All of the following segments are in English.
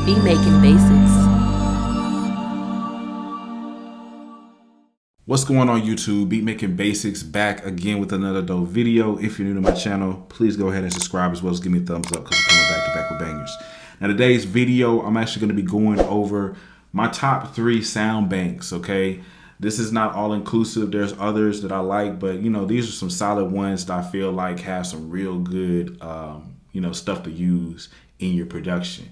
Beat making basics. What's going on YouTube? Beat Making Basics back again with another dope video. If you're new to my channel, please go ahead and subscribe as well as give me a thumbs up because we're coming back to back with bangers. Now today's video, I'm actually going to be going over my top 3 sound banks, okay? This is not all inclusive. There's others that I like, but you know, these are some solid ones that I feel like have some real good, stuff to use in your production.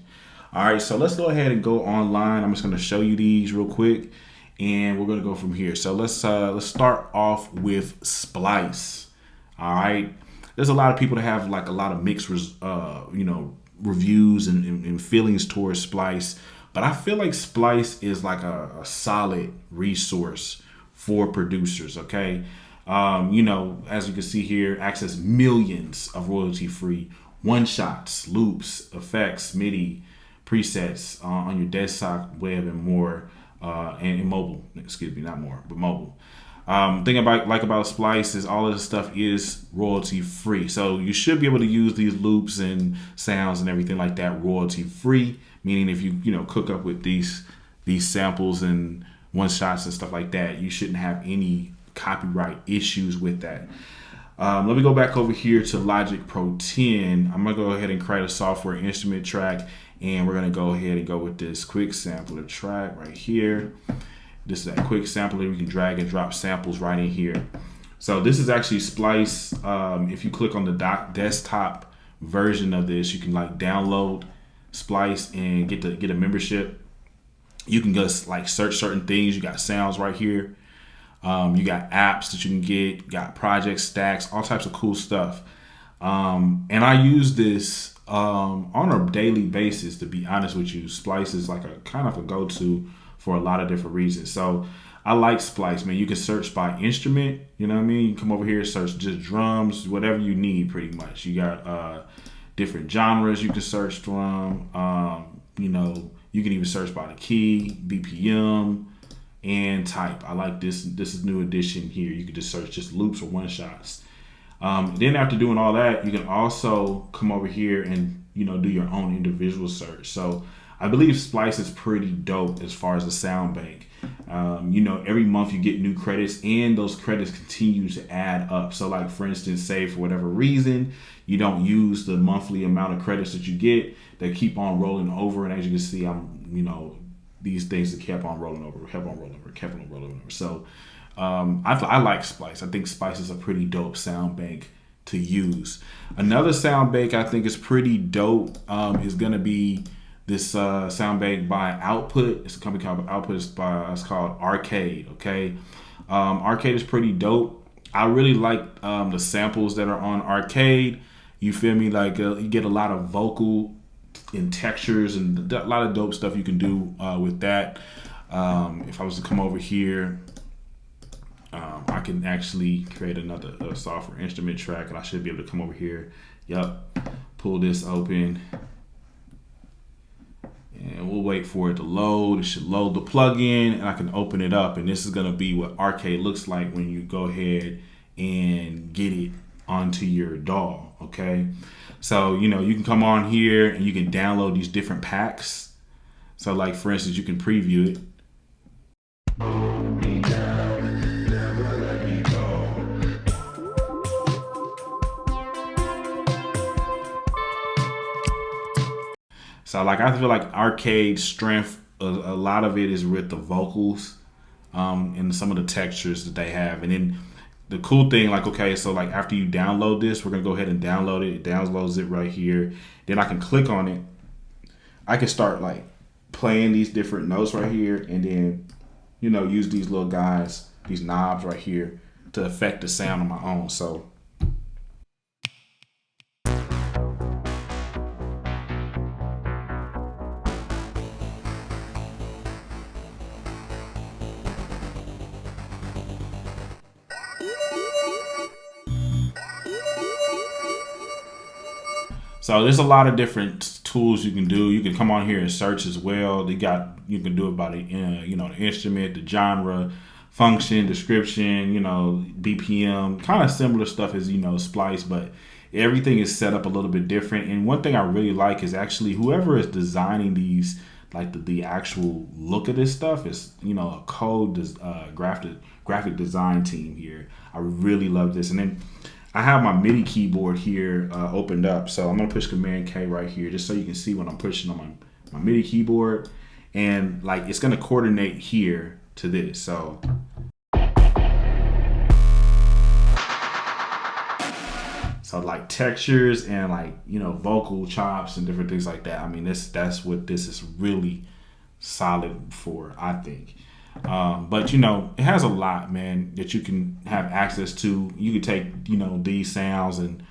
All right, so let's go ahead and go online. I'm just going to show you these real quick, and we're going to go from here. So let's start off with Splice. All right, there's a lot of people that have like a lot of mixed, reviews and feelings towards Splice, but I feel like Splice is like a solid resource for producers. Okay, as you can see here, access millions of royalty-free one-shots, loops, effects, MIDI presets on your desktop, web, and more, and mobile. Excuse me, not more, but mobile. Thing about Splice is all of this stuff is royalty free, so you should be able to use these loops and sounds and everything like that royalty free. Meaning, if you cook up with these samples and one shots and stuff like that, you shouldn't have any copyright issues with that. Let me go back over here to Logic Pro 10. I'm gonna go ahead and create a software instrument track, and we're gonna go ahead and go with this quick sampler track right here. This is that quick sampler. We can drag and drop samples right in here. So this is actually Splice. If you click on the desktop version of this, you can like download Splice and get a membership. You can just like search certain things. You got sounds right here. You got apps that you can get. You got project stacks, all types of cool stuff. And I use this on a daily basis. To be honest with you, Splice is like a kind of a go-to for a lot of different reasons. So I like Splice, man. You can search by instrument. You know what I mean? You can come over here, search just drums, whatever you need, pretty much. You got different genres you can search from. You can even search by the key, BPM, and type. I like this. This is new edition here. You can just search just loops or one shots. Then after doing all that, you can also come over here and do your own individual search. So I believe Splice is pretty dope as far as the sound bank. Every month you get new credits, and those credits continue to add up. So like, for instance, say for whatever reason you don't use the monthly amount of credits that you get, they keep on rolling over. And as you can see, these things that kept on rolling over. So I like Splice. I think Splice is a pretty dope sound bank to use. Another sound bank I think is pretty dope is gonna be this sound bank by Output. It's a company called Output. It's called Arcade. Okay, Arcade is pretty dope. I really like the samples that are on Arcade. You feel me? Like you get a lot of vocal and textures and a lot of dope stuff you can do with that. If I was to come over here, I can actually create another software instrument track, and I should be able to come over here. Yep, pull this open. And we'll wait for it to load. It should load the plugin, and I can open it up. And this is gonna be what Arcade looks like when you go ahead and get it onto your DAW. Okay, so you can come on here and you can download these different packs. So like, for instance, you can preview it. So like, I feel like Arcade's strength, a lot of it is with the vocals and some of the textures that they have. And then the cool thing, like, okay, so like after you download this, we're gonna go ahead and download it. It downloads it right here. Then I can click on it. I can start like playing these different notes right here, and then use these little guys, these knobs right here, to affect the sound on my own. So So there's a lot of different tools you can do. You can come on here and search as well. You can do it by the the instrument, the genre, function, description, BPM, kind of similar stuff as Splice, but Everything is set up a little bit different. And one thing I really like is actually whoever is designing these, like the actual look of this stuff is, a graphic design team here. I really love this. And then I have my MIDI keyboard here opened up. So I'm going to push Command K right here just so you can see what I'm pushing on my MIDI keyboard. And like it's going to coordinate here to this. So like textures and like, vocal chops and different things like that. I mean, that's what this is really solid for, I think. But it has a lot, man, that you can have access to. You could take, these sounds and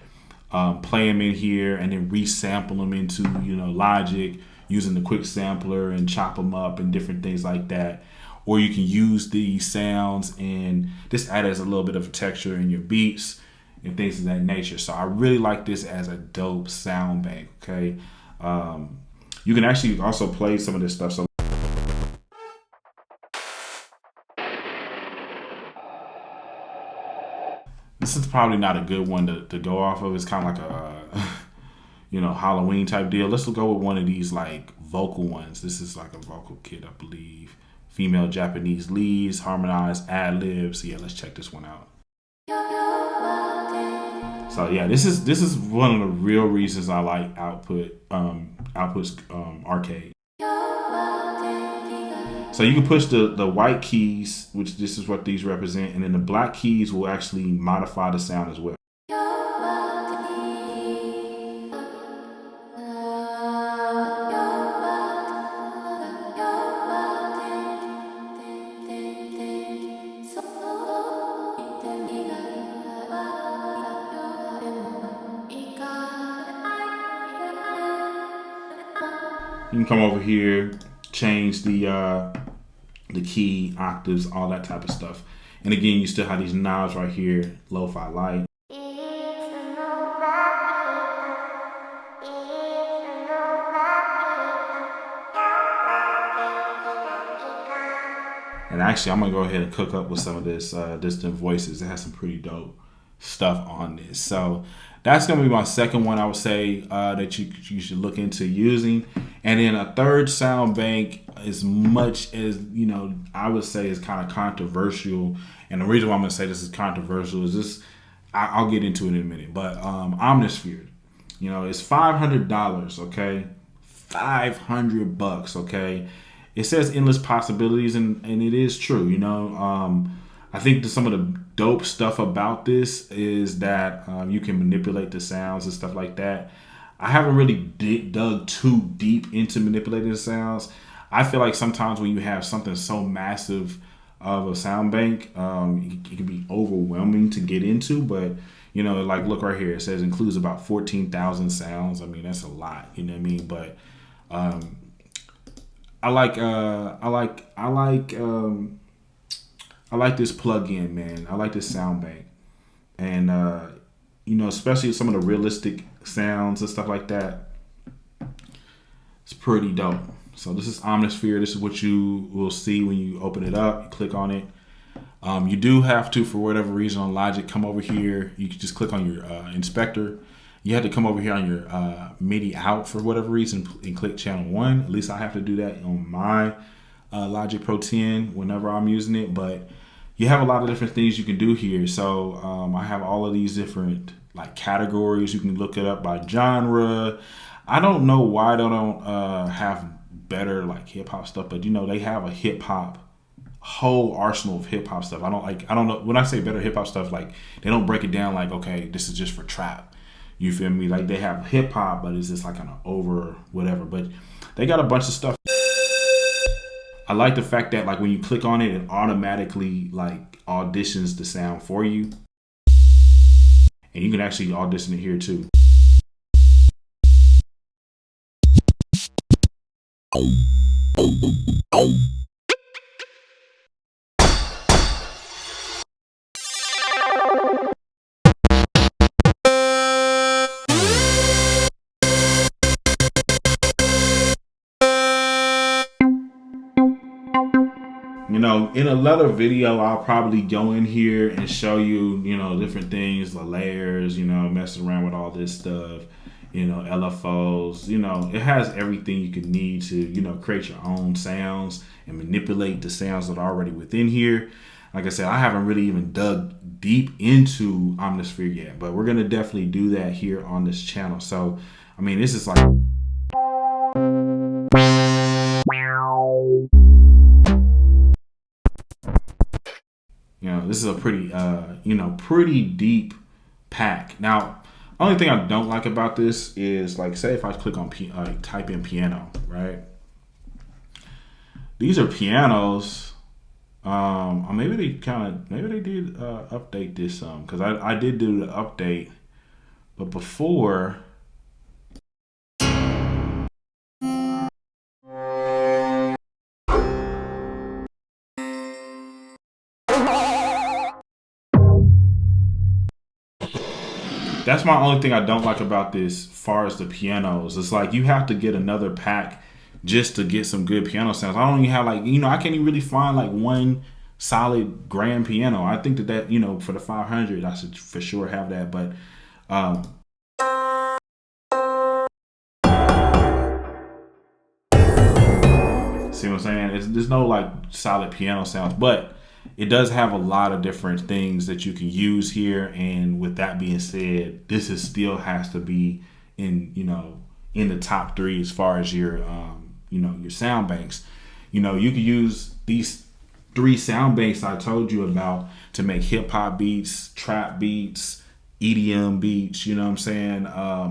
play them in here and then resample them into, Logic using the quick sampler and chop them up and different things like that. Or you can use these sounds and just add as a little bit of a texture in your beats and things of that nature. So I really like this as a dope sound bank. Okay, you can actually also play some of this stuff. So this is probably not a good one to go off of. It's kind of like a Halloween type deal. Let's go with one of these like vocal ones. This is like a vocal kit, I believe. Female Japanese leads, harmonized ad libs. Yeah, let's check this one out. So yeah, this is one of the real reasons I like Output's Arcade. So you can push the white keys, which this is what these represent, and then the black keys will actually modify the sound as well. You can come over here, change the key, octaves, all that type of stuff. And again, you still have these knobs right here, lo-fi light. And actually, I'm gonna go ahead and cook up with some of this distant voices. It has some pretty dope stuff on this. So that's gonna be my second one, I would say, that you should look into using. And then a third sound bank, as much as I would say is kind of controversial. And the reason why I'm gonna say this is controversial is this. I'll get into it in a minute. But Omnisphere, it's $500. Okay, $500. Okay. It says endless possibilities, and it is true. I think that some of the dope stuff about this is that you can manipulate the sounds and stuff like that. I haven't really dug too deep into manipulating the sounds. I feel like sometimes when you have something so massive of a sound bank, it can be overwhelming to get into. But like look right here, it says includes about 14,000 sounds. I mean, that's a lot. You know what I mean? But I like this plugin, man. I like this sound bank, and especially some of the realistic sounds and stuff like that. It's pretty dope. So this is Omnisphere. This is what you will see when you open it up. You click on it. You do have to, for whatever reason, on Logic, come over here. You can just click on your inspector. You have to come over here on your MIDI out for whatever reason and click channel 1. At least I have to do that on my Logic Pro 10 whenever I'm using it. But you have a lot of different things you can do here. So I have all of these different like categories. You can look it up by genre. I don't know why they don't have better like hip hop stuff, but they have a hip hop whole arsenal of hip hop stuff. I don't know when I say better hip hop stuff, like they don't break it down like, okay, this is just for trap. You feel me? Like they have hip hop, but it's just like kind of over whatever. But they got a bunch of stuff. I like the fact that like when you click on it, it automatically like auditions the sound for you, and you can actually audition it here too. You know, in another video, I'll probably go in here and show you, you know, different things, the layers, you know, messing around with all this stuff, you know, LFOs, you know, it has everything you could need to, you know, create your own sounds and manipulate the sounds that are already within here. Like I said, I haven't really even dug deep into Omnisphere yet, but we're going to definitely do that here on this channel. So, I mean, this is like... You know, this is a pretty, you know, pretty deep pack. Now, only thing I don't like about this is, like, say if I click on, type in piano, right? These are pianos. Maybe they did update this some, because I did do the update, but before. That's my only thing I don't like about this, as far as the pianos. It's like you have to get another pack just to get some good piano sounds. I don't even have, like, you know, I can't even really find like one solid grand piano. I think that, you know, for the 500, I should for sure have that. But see what I'm saying? There's no like solid piano sounds, but it does have a lot of different things that you can use here. And with that being said, this is still has to be in, you know, in the top 3 as far as your, you know, your sound banks. You know, you can use these 3 sound banks I told you about to make hip hop beats, trap beats, EDM beats, you know what I'm saying?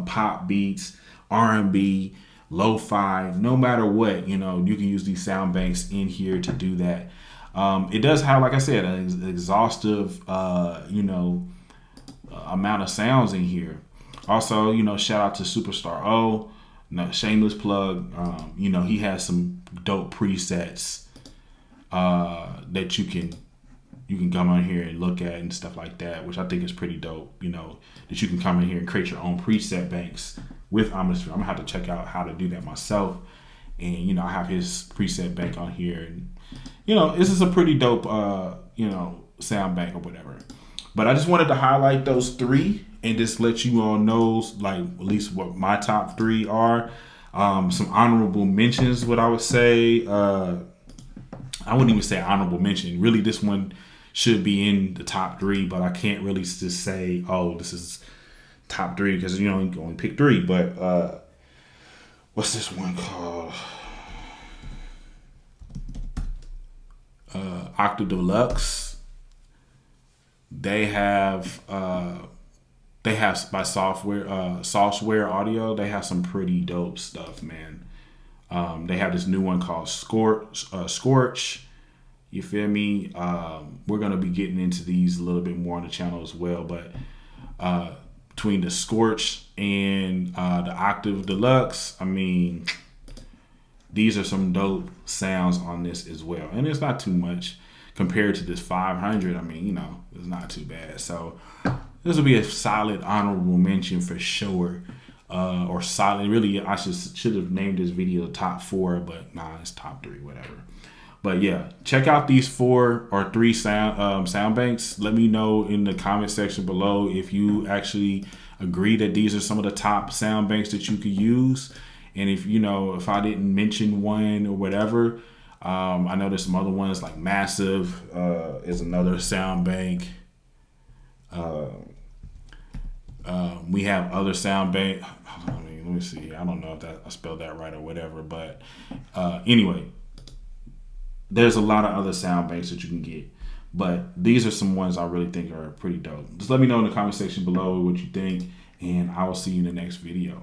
Pop beats, R&B, lo-fi, no matter what, you know, you can use these sound banks in here to do that. It does have, like I said, an exhaustive, you know, amount of sounds in here. Also, you know, shout out to Superstar O, no, shameless plug. You know, he has some dope presets that you can come on here and look at and stuff like that, which I think is pretty dope. You know, that you can come in here and create your own preset banks with Omnisphere. I'm gonna have to check out how to do that myself. And, you know, I have his preset bank on here, and, you know, this is a pretty dope, you know, sound bank or whatever. But I just wanted to highlight those 3 and just let you all know, like, at least what my top 3 are. Some honorable mentions, what I would say. I wouldn't even say honorable mention. Really, this one should be in the top 3, but I can't really just say, oh, this is top 3, because, you know, you can only pick 3. But what's this one called? Octave Deluxe. They have by Software Audio. They have some pretty dope stuff, man. They have this new one called Scorch. You feel me? We're gonna be getting into these a little bit more on the channel as well. But between the Scorch and the Octave Deluxe, I mean, these are some dope sounds on this as well. And it's not too much compared to this 500. I mean, you know, it's not too bad. So this will be a solid honorable mention for sure. Or solid, really, I should have named this video top 4, but nah, it's top 3, whatever. But yeah, check out these 4 or 3 sound banks. Let me know in the comment section below if you actually agree that these are some of the top sound banks that you could use. And if, you know, if I didn't mention one or whatever, I know there's some other ones like Massive is another sound bank. We have other sound bank. I mean, let me see. I don't know if I spelled that right or whatever, but anyway, there's a lot of other sound banks that you can get. But these are some ones I really think are pretty dope. Just let me know in the comment section below what you think, and I will see you in the next video.